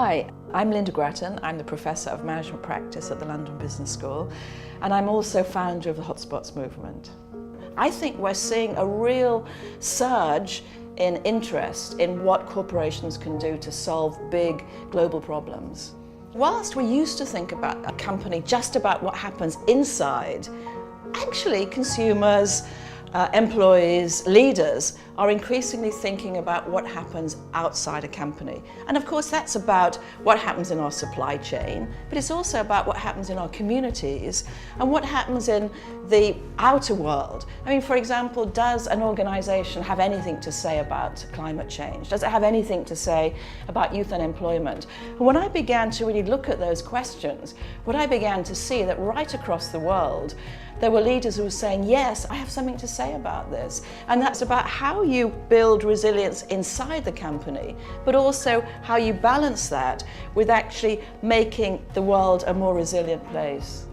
Hi, I'm Lynda Gratton. I'm the Professor of Management Practice at the London Business School, and I'm also founder of the Hotspots movement. I think we're seeing a real surge in interest in what corporations can do to solve big global problems. Whilst we used to think about a company just about what happens inside, actually consumers, employees, leaders are increasingly thinking about what happens outside a company. And of course that's about what happens in our supply chain, but it's also about what happens in our communities and what happens in the outer world. I mean, for example, does an organization have anything to say about climate change? Does it have anything to say about youth unemployment? And when I began to really look at those questions, what I began to see that right across the world, there were leaders who were saying, yes, I have something to say about this. And that's about how you build resilience inside the company, but also how you balance that with actually making the world a more resilient place.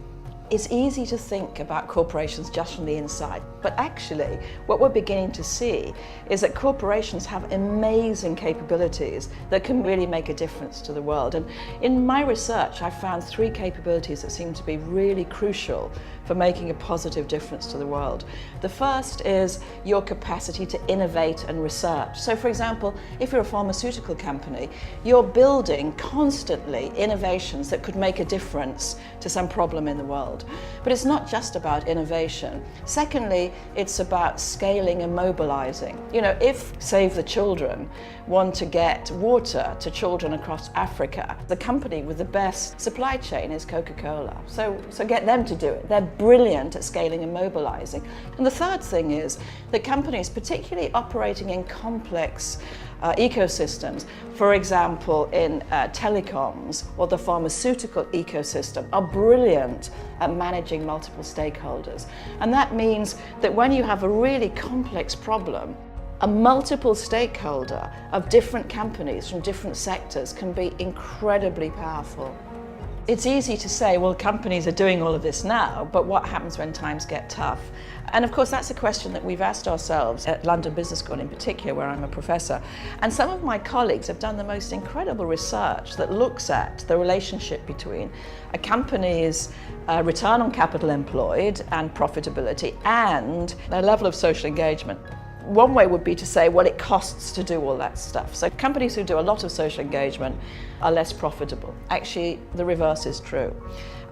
It's easy to think about corporations just from the inside, but actually what we're beginning to see is that corporations have amazing capabilities that can really make a difference to the world. And in my research, I found 3 capabilities that seem to be really crucial for making a positive difference to the world. The first is your capacity to innovate and research. So for example, if you're a pharmaceutical company, you're building constantly innovations that could make a difference to some problem in the world. But it's not just about innovation. Secondly, it's about scaling and mobilizing. You know, if Save the Children want to get water to children across Africa, the company with the best supply chain is Coca-Cola. So get them to do it. They're brilliant at scaling and mobilizing. And the third thing is that companies, particularly operating in complex ecosystems, for example in telecoms or the pharmaceutical ecosystem, are brilliant at managing multiple stakeholders. And that means that when you have a really complex problem, a multiple stakeholder of different companies from different sectors can be incredibly powerful. It's easy to say, well, companies are doing all of this now, but what happens when times get tough? And of course, that's a question that we've asked ourselves at London Business School in particular, where I'm a professor. And some of my colleagues have done the most incredible research that looks at the relationship between a company's return on capital employed and profitability and their level of social engagement. One way would be to say, well, it costs to do all that stuff. So companies who do a lot of social engagement are less profitable. Actually, the reverse is true.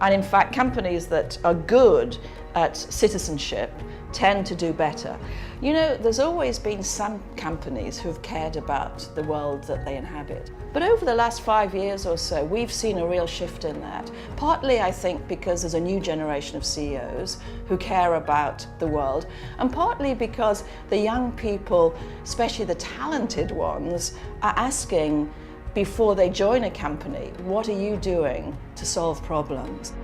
And in fact, companies that are good at citizenship tend to do better. You know, there's always been some companies who've cared about the world that they inhabit. But over the last 5 years or so, we've seen a real shift in that. Partly, I think, because there's a new generation of CEOs who care about the world, and partly because the young people, especially the talented ones, are asking before they join a company, what are you doing to solve problems?